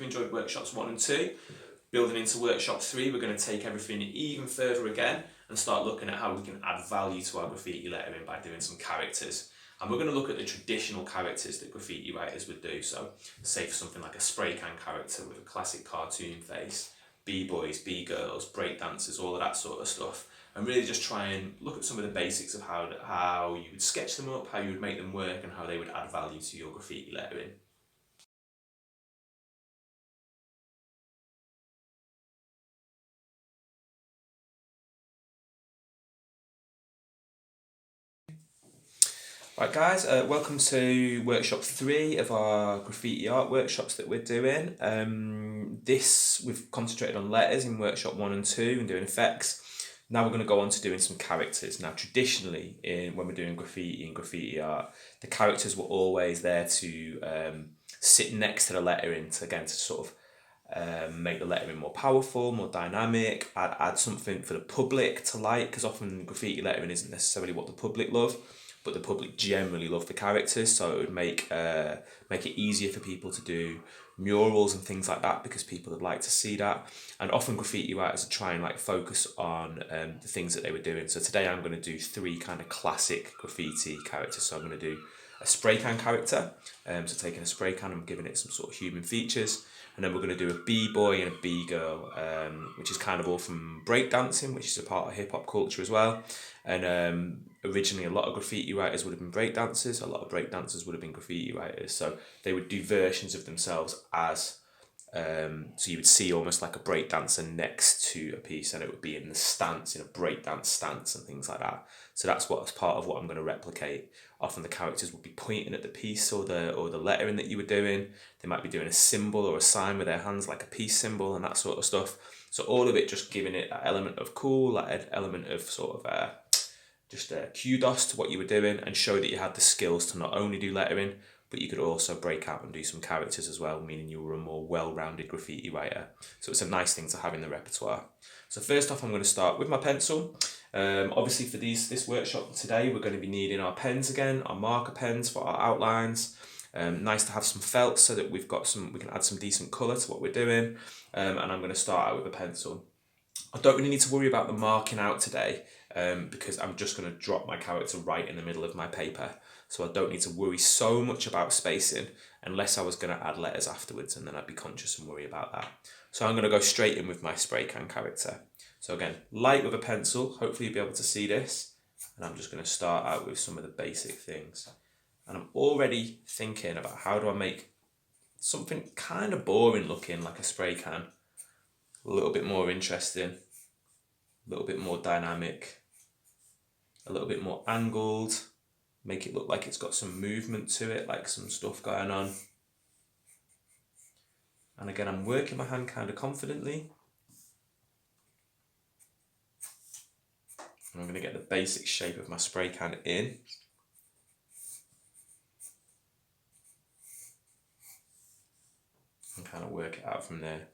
enjoyed workshops 1 and 2. Building into workshop 3, we're going to take everything even further again and start looking at how we can add value to our graffiti lettering by doing some characters. And we're going to look at the traditional characters that graffiti writers would do. So say for something like a spray can character with a classic cartoon face, b-boys, b-girls, breakdancers, all of that sort of stuff. And really just try and look at some of the basics of how you would sketch them up, how you would make them work, and how they would add value to your graffiti lettering. Right guys, welcome to workshop 3 of our graffiti art workshops that we're doing. We've concentrated on letters in workshop 1 and 2 and doing effects. Now we're going to go on to doing some characters. Now traditionally, when we're doing graffiti and graffiti art, the characters were always there to sit next to the lettering to sort of make the lettering more powerful, more dynamic, add something for the public to like, because often graffiti lettering isn't necessarily what the public love, but the public generally love the characters, so it would make it easier for people to do murals and things like that, because people would like to see that. And often graffiti writers are trying like focus on the things that they were doing. So today I'm going to do 3 kind of classic graffiti characters. So I'm going to do a spray can character, so taking a spray can and giving it some sort of human features. And then we're going to do a b-boy and a b-girl, which is kind of all from breakdancing, which is a part of hip-hop culture as well. And originally a lot of graffiti writers would have been breakdancers, a lot of breakdancers would have been graffiti writers. So they would do versions of themselves as, so you would see almost like a breakdancer next to a piece, and it would be in the stance, in a breakdance stance and things like that. So that's what's part of what I'm going to replicate. Often the characters would be pointing at the piece or the lettering that you were doing. They might be doing a symbol or a sign with their hands, like a peace symbol and that sort of stuff. So all of it just giving it that element of cool, that element of sort of just kudos to what you were doing, and show that you had the skills to not only do lettering, but you could also break out and do some characters as well, meaning you were a more well-rounded graffiti writer. So it's a nice thing to have in the repertoire. So first off, I'm going to start with my pencil. Obviously for this workshop today, we're going to be needing our pens again, our marker pens for our outlines. Nice to have some felt so that we can add some decent colour to what we're doing. And I'm going to start out with a pencil. I don't really need to worry about the marking out today, because I'm just going to drop my character right in the middle of my paper. So I don't need to worry so much about spacing, unless I was going to add letters afterwards, and then I'd be conscious and worry about that. So I'm going to go straight in with my spray can character. So again, light with a pencil, hopefully you'll be able to see this. And I'm just going to start out with some of the basic things. And I'm already thinking about how do I make something kind of boring looking like a spray can a little bit more interesting, a little bit more dynamic, a little bit more angled, make it look like it's got some movement to it, like some stuff going on. And again, I'm working my hand kind of confidently. And I'm going to get the basic shape of my spray can in. And kind of work it out from there.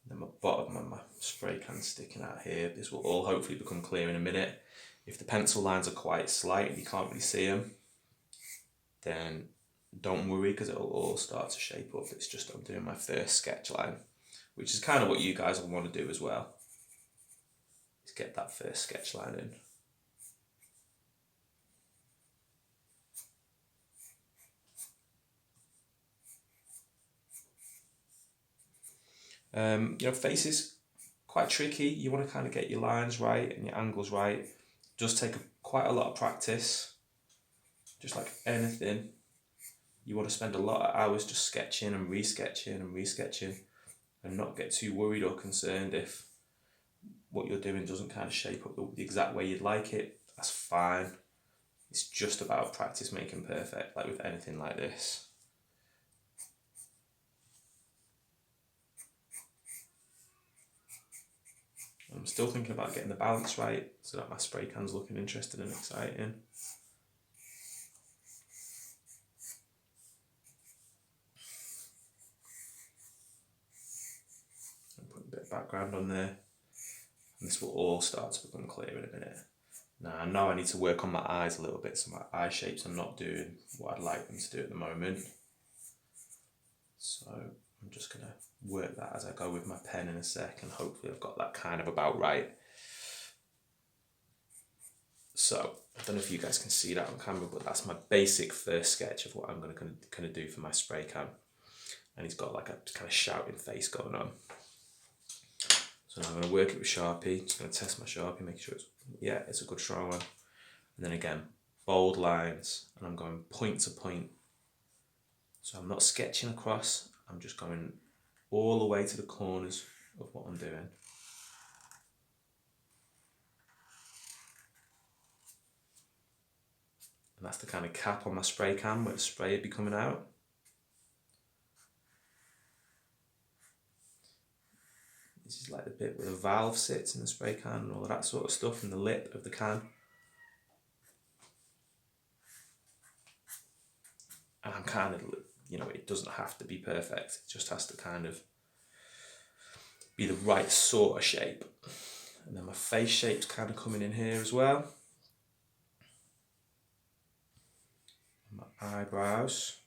Then my bottom of my spray can sticking out here. This will all hopefully become clear in a minute. If the pencil lines are quite slight and you can't really see them, then don't worry, because it'll all start to shape up. It's just I'm doing my first sketch line, which is kind of what you guys will want to do as well, is get that first sketch line in. Faces, quite tricky. You want to kind of get your lines right and your angles right. It does take quite a lot of practice. Just like anything, you want to spend a lot of hours just sketching and resketching and resketching, and not get too worried or concerned if what you're doing doesn't kind of shape up the exact way you'd like it. That's fine. It's just about practice making perfect, like with anything like this. I'm still thinking about getting the balance right so that my spray can's looking interesting and exciting. And put a bit of background on there. And this will all start to become clear in a minute. Now I know I need to work on my eyes a little bit, so my eye shapes are not doing what I'd like them to do at the moment. So I'm just going to work that as I go with my pen in a sec, and hopefully I've got that kind of about right. So I don't know if you guys can see that on camera, but that's my basic first sketch of what I'm going to do for my spray can. And he's got like a kind of shouting face going on. So now I'm going to work it with Sharpie. Just going to test my Sharpie, make sure it's a good strong one. And then again, bold lines, and I'm going point to point. So I'm not sketching across, I'm just going all the way to the corners of what I'm doing. And that's the kind of cap on my spray can where the spray would be coming out. This is like the bit where the valve sits in the spray can and all of that sort of stuff, and the lip of the can. And I'm kind of, it doesn't have to be perfect, it just has to kind of be the right sort of shape. And then my face shape's kind of coming in here as well. My eyebrows.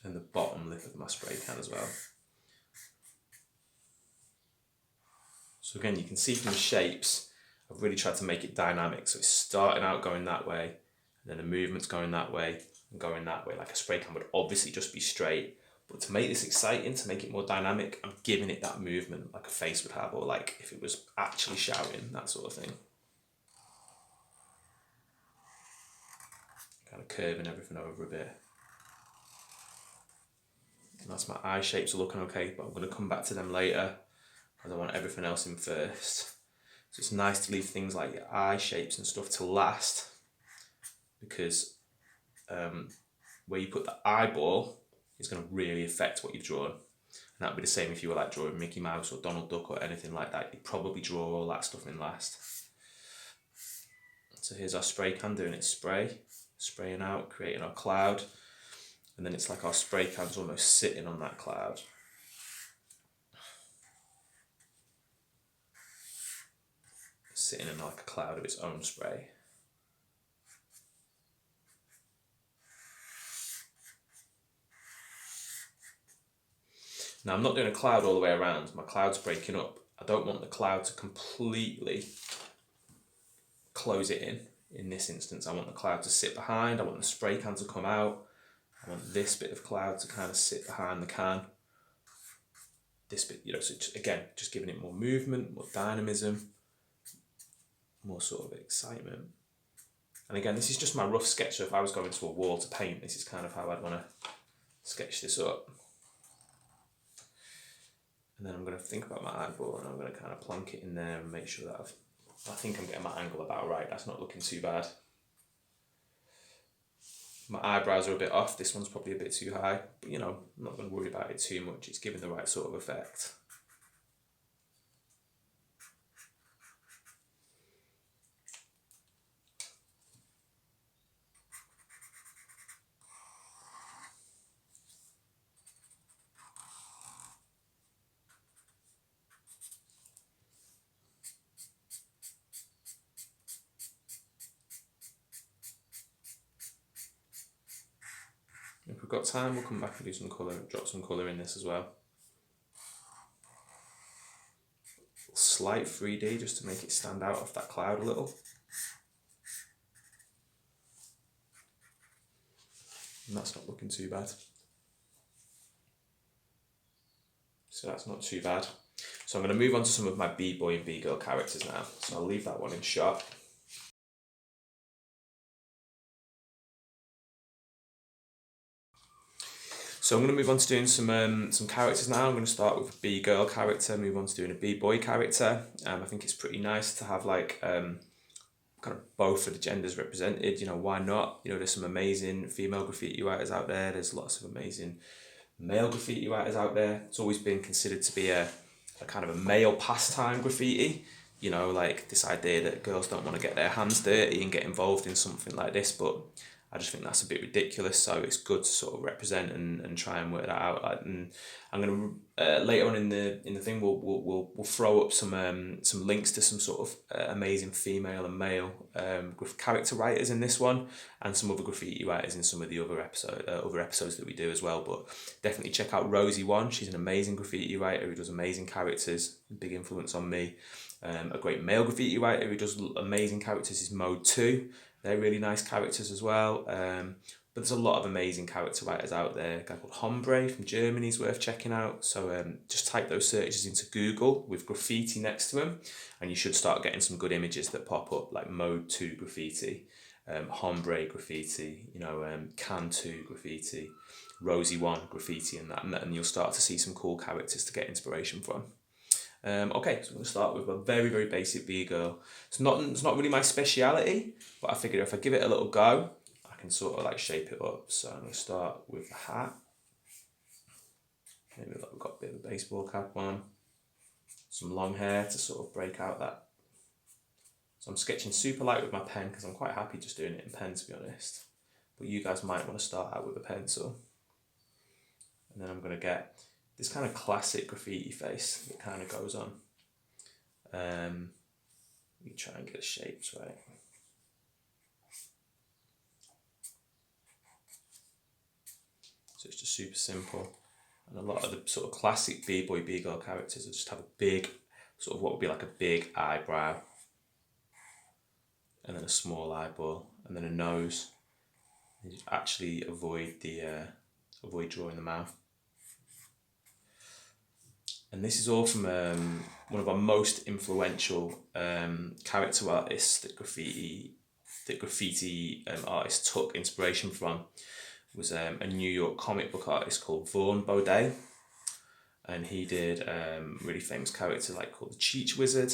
And the bottom lip of my spray can as well. So again, you can see from the shapes, I've really tried to make it dynamic. So it's starting out going that way, and then the movement's going that way and going that way. Like a spray can would obviously just be straight, but to make this exciting, to make it more dynamic, I'm giving it that movement like a face would have, or like if it was actually shouting, that sort of thing. Kind of curving everything over a bit. And that's my eye shapes are looking okay, but I'm going to come back to them later as I want everything else in first. So it's nice to leave things like your eye shapes and stuff to last, because where you put the eyeball is going to really affect what you've drawn. And that would be the same if you were like drawing Mickey Mouse or Donald Duck or anything like that. You'd probably draw all that stuff in last. So here's our spray can doing its spraying out, creating our cloud. And then it's like our spray can's almost sitting on that cloud. Sitting in like a cloud of its own spray. Now I'm not doing a cloud all the way around, my cloud's breaking up. I don't want the cloud to completely close it in this instance. I want the cloud to sit behind, I want the spray can to come out. I want this bit of cloud to kind of sit behind the can. This bit, so just giving it more movement, more dynamism, more sort of excitement. And again, this is just my rough sketch, so if I was going to a wall to paint, this is kind of how I'd want to sketch this up. And then I'm going to think about my eyeball, and I'm going to kind of plonk it in there and make sure that I think I'm getting my angle about right. That's not looking too bad. My eyebrows are a bit off, this one's probably a bit too high, but I'm not going to worry about it too much, it's giving the right sort of effect. If we've got time, we'll come back and do some colour, drop some colour in this as well. Slight 3D just to make it stand out off that cloud a little. And that's not looking too bad. So that's not too bad. So I'm going to move on to some of my B-boy and B-girl characters now. So I'll leave that one in shot. So I'm going to move on to doing some characters now. I'm going to start with a B-girl character, move on to doing a B-boy character. I think it's pretty nice to have like kind of both of the genders represented. Why not? There's some amazing female graffiti writers out there. There's lots of amazing male graffiti writers out there. It's always been considered to be a kind of a male pastime graffiti. Like this idea that girls don't want to get their hands dirty and get involved in something like this, but I just think that's a bit ridiculous. So it's good to sort of represent and try and work that out. And I'm gonna later on in the thing we'll throw up some links to some sort of amazing female and male character writers in this one, and some other graffiti writers in some of the other episodes that we do as well. But definitely check out Rosie One. She's an amazing graffiti writer who does amazing characters. Big influence on me. A great male graffiti writer who does amazing characters is Mode 2. They're really nice characters as well. But there's a lot of amazing character writers out there. A guy called Hombre from Germany is worth checking out. So just type those searches into Google with graffiti next to them, and you should start getting some good images that pop up, like Mode 2 graffiti, Hombre graffiti, Can 2 graffiti, Rosie 1 graffiti, and you'll start to see some cool characters to get inspiration from. Okay, so I'm going to start with a very, very basic B-girl. It's not really my speciality, but I figured if I give it a little go, I can sort of like shape it up. So I'm going to start with the hat. Maybe like we've got a bit of a baseball cap on. Some long hair to sort of break out that. So I'm sketching super light with my pen because I'm quite happy just doing it in pen, to be honest. But you guys might want to start out with a pencil. And then I'm going to get this kind of classic graffiti face that kind of goes on. Let me try and get the shapes right. So it's just super simple. And a lot of the sort of classic B-boy, B-girl characters will just have a big, sort of what would be like a big eyebrow. And then a small eyeball. And then a nose. And you actually avoid drawing the mouth. And this is all from one of our most influential character artists that graffiti artists took inspiration from. Was a New York comic book artist called Vaughn Bodē, and he did really famous characters like called the Cheech Wizard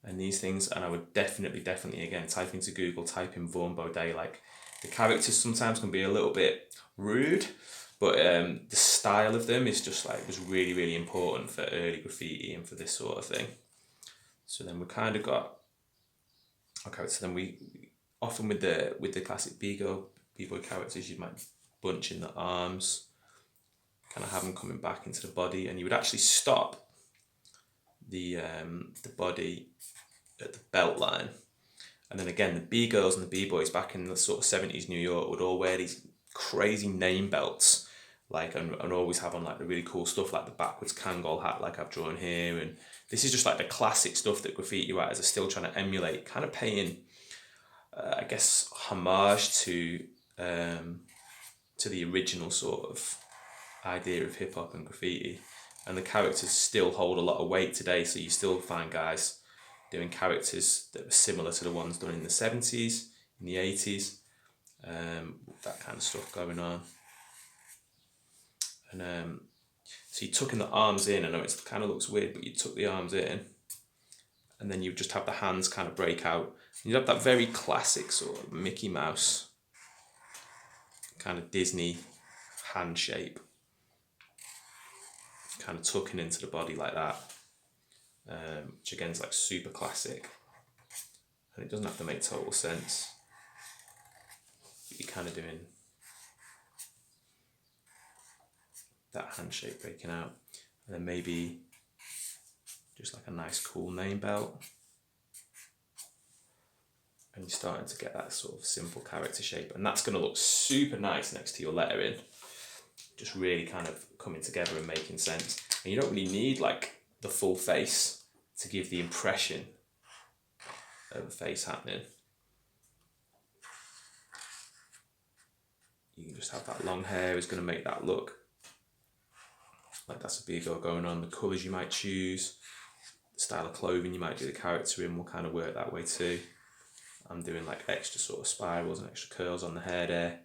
and these things. And I would definitely again type into Google, type in Vaughn Bodē. Like, the characters sometimes can be a little bit rude, but the style of them is just like, was really, really important for early graffiti and for this sort of thing. So then we kind of got, okay, so then we often with the classic B-boy characters, you might bunch in the arms, kind of have them coming back into the body, and you would actually stop the body at the belt line. And then again, the B-girls and the B-boys back in the sort of 70s New York would all wear these crazy name belts, like, and always have on like the really cool stuff like the backwards Kangol hat like I've drawn here. And this is just like the classic stuff that graffiti writers are still trying to emulate, kind of paying I guess homage to the original sort of idea of hip hop and graffiti. And the characters still hold a lot of weight today, so you still find guys doing characters that are similar to the ones done in the 70s, in the 80s, that kind of stuff going on. And so you tuck in the arms in. I know it kind of looks weird, but you tuck the arms in, and then you just have the hands kind of break out. And you have that very classic sort of Mickey Mouse, kind of Disney hand shape, kind of tucking into the body like that, which again is like super classic. And it doesn't have to make total sense, but you're kind of doing that hand shape breaking out. And then maybe just like a nice cool name belt. And you're starting to get that sort of simple character shape. And that's going to look super nice next to your lettering. Just really kind of coming together and making sense. And you don't really need like the full face to give the impression of a face happening. You can just have that long hair is going to make that look like that's a B-girl going on. The colours you might choose, the style of clothing you might do the character in will kind of work that way too. I'm doing like extra sort of spirals and extra curls on the hair there.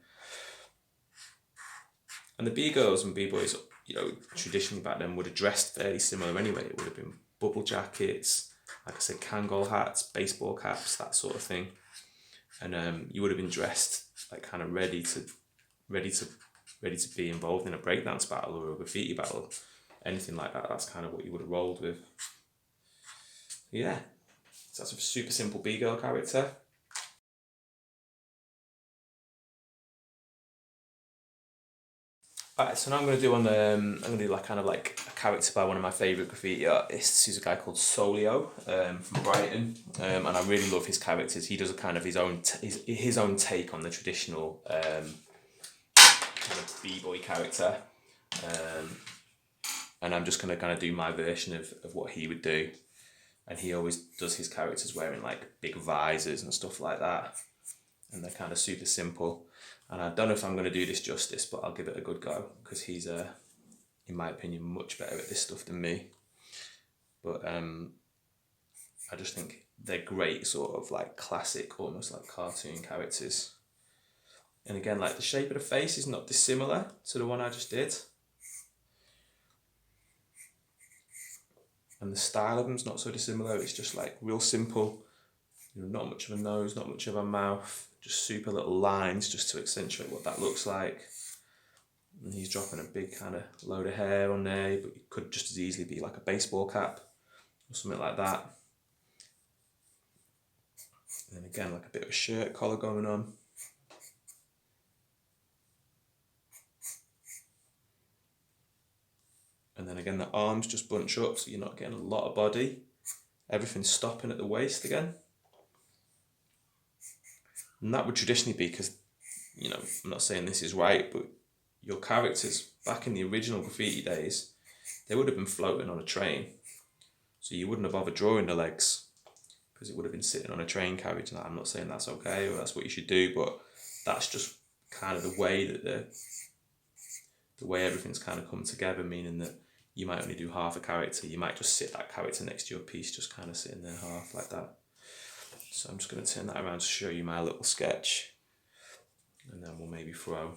And the B-girls and B-boys, traditionally back then would have dressed fairly similar anyway. It would have been bubble jackets, like I said, Kangol hats, baseball caps, that sort of thing. And you would have been dressed like kind of ready to be involved in a breakdance battle or a graffiti battle, anything like that. That's kind of what you would have rolled with. Yeah, so that's a super simple B-girl character. Alright, so now I'm gonna do like kind of like a character by one of my favourite graffiti artists. He's a guy called Solio from Brighton, and I really love his characters. He does a kind of his own take on the traditional kind of b-boy character, and I'm just gonna kind of do my version of what he would do. And he always does his characters wearing like big visors and stuff like that, and they're kind of super simple. And I don't know if I'm going to do this justice, but I'll give it a good go, because he's, in my opinion, much better at this stuff than me. But I just think they're great sort of like classic, almost like cartoon characters. And again, like the shape of the face is not dissimilar to the one I just did. And the style of them's not so dissimilar. It's just like real simple, you know, not much of a nose, not much of a mouth, just super little lines just to accentuate what that looks like. And he's dropping a big kind of load of hair on there, but it could just as easily be like a baseball cap or something like that. And then again, like a bit of a shirt collar going on. And then again, the arms just bunch up, so you're not getting a lot of body. Everything's stopping at the waist again. And that would traditionally be because, you know, I'm not saying this is right, but your characters back in the original graffiti days, they would have been floating on a train. So you wouldn't have bothered drawing the legs, because it would have been sitting on a train carriage. And I'm not saying that's okay or that's what you should do, but that's just kind of the way that the way everything's kind of come together, meaning that you might only do half a character. You might just sit that character next to your piece, just kind of sitting there half like that. So I'm just going to turn that around to show you my little sketch, and then we'll maybe throw.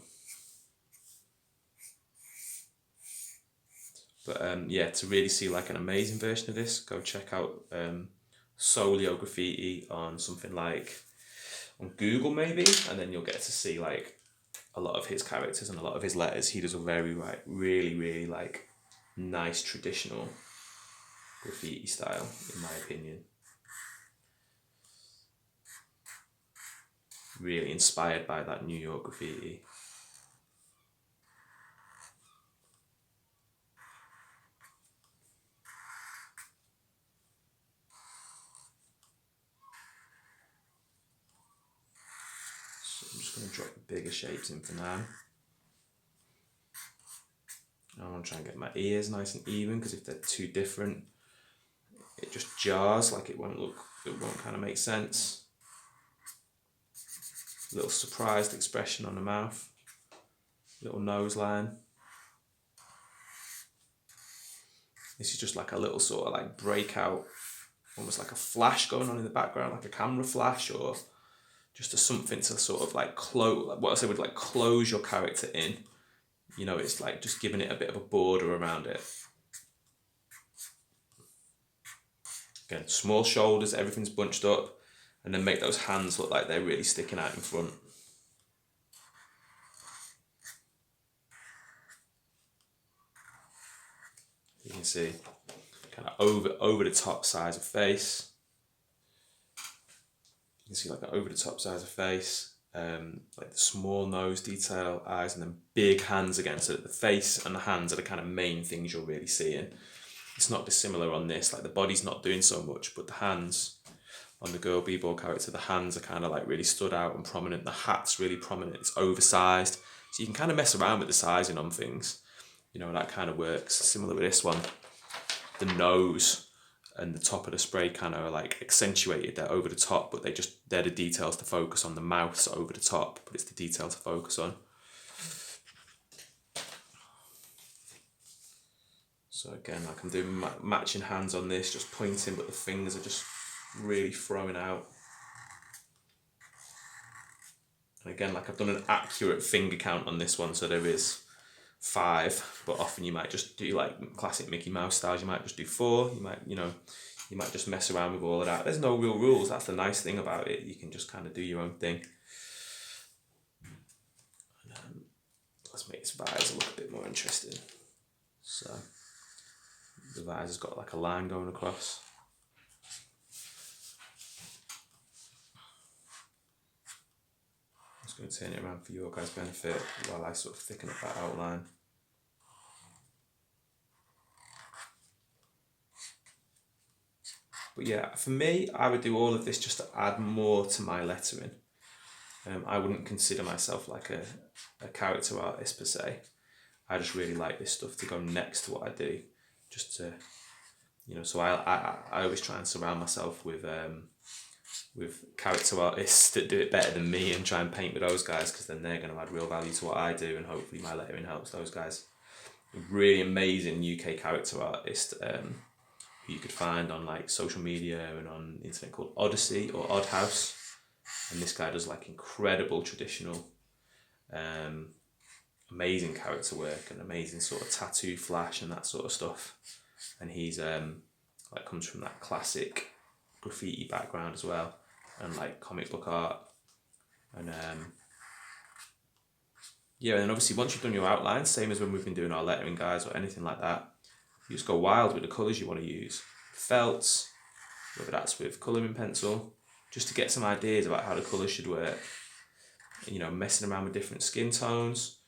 But yeah, to really see like an amazing version of this, go check out Solio Graffiti on something like on Google maybe, and then you'll get to see like a lot of his characters and a lot of his letters. He does a very really like nice traditional graffiti style, in my opinion. Really inspired by that New York graffiti. So I'm just going to drop the bigger shapes in for now. I want to try and get my ears nice and even, because if they're too different, it just jars, like it won't kind of make sense. Little surprised expression on the mouth, little nose line. This is just like a little sort of like breakout, almost like a flash going on in the background, like a camera flash, or just something to sort of like close, what I say would like close your character in. You know, it's like just giving it a bit of a border around it. Again, small shoulders, everything's bunched up, and then make those hands look like they're really sticking out in front. You can see kind of over the top size of face. You can see like an over the top size of face. Like the small nose detail, eyes, and then big hands again, so that the face and the hands are the kind of main things you're really seeing. It's not dissimilar on this, like the body's not doing so much, but the hands on the girl b-boy character, the hands are kind of like really stood out and prominent. The hat's really prominent, it's oversized, so you can kind of mess around with the sizing on things, you know, that kind of works. Similar with this one, the nose and the top of the spray kind of are like accentuated, they're over the top, but they're the details to focus on. The mouth's over the top, but it's the detail to focus on. So again, I can do matching hands on this, just pointing, but the fingers are just really throwing out. And again, like I've done an accurate finger count on this one, so there is 5, but often you might just do like classic Mickey Mouse styles, you might just do 4, you might just mess around with all of that. There's no real rules, that's the nice thing about it, you can just kind of do your own thing. And, let's make this visor look a bit more interesting. So the visor's got like a line going across. I'm just going to turn it around for your guys' benefit while I sort of thicken up that outline. But yeah, for me, I would do all of this just to add more to my lettering. I wouldn't consider myself like a character artist per se. I just really like this stuff to go next to what I do, just to, so I always try and surround myself with character artists that do it better than me and try and paint with those guys, because then they're going to add real value to what I do, and hopefully my lettering helps those guys. A really amazing UK character artist who you could find on like social media and on the internet, called Odyssey or Odd House, and this guy does like incredible traditional amazing character work and amazing sort of tattoo flash and that sort of stuff, and he's like comes from that classic graffiti background as well, and like comic book art, and yeah, and then obviously once you've done your outline, same as when we've been doing our lettering guys or anything like that, you just go wild with the colours you want to use. Felts, whether that's with colouring pencil, just to get some ideas about how the colours should work. Messing around with different skin tones.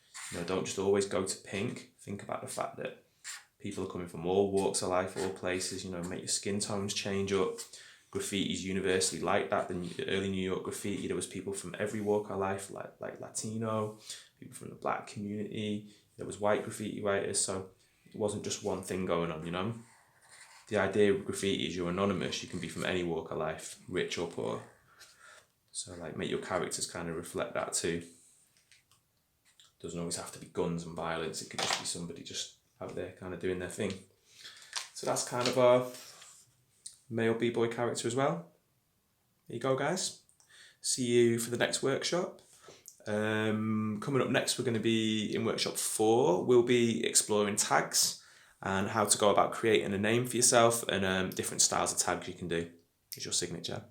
Don't just always go to pink. Think about the fact that people are coming from all walks of life, all places. Make your skin tones change up. Graffiti's universally like that. The early New York graffiti, there was people from every walk of life, like Latino, people from the black community. There was white graffiti writers, so it wasn't just one thing going on. The idea of graffiti is you're anonymous. You can be from any walk of life, rich or poor. So make your characters kind of reflect that too. Doesn't always have to be guns and violence. It could just be somebody just out there kind of doing their thing. So that's kind of our male b-boy character as well. There you go, guys. See you for the next workshop. Coming up next, we're going to be in workshop 4. We'll be exploring tags and how to go about creating a name for yourself, and different styles of tags you can do as your signature.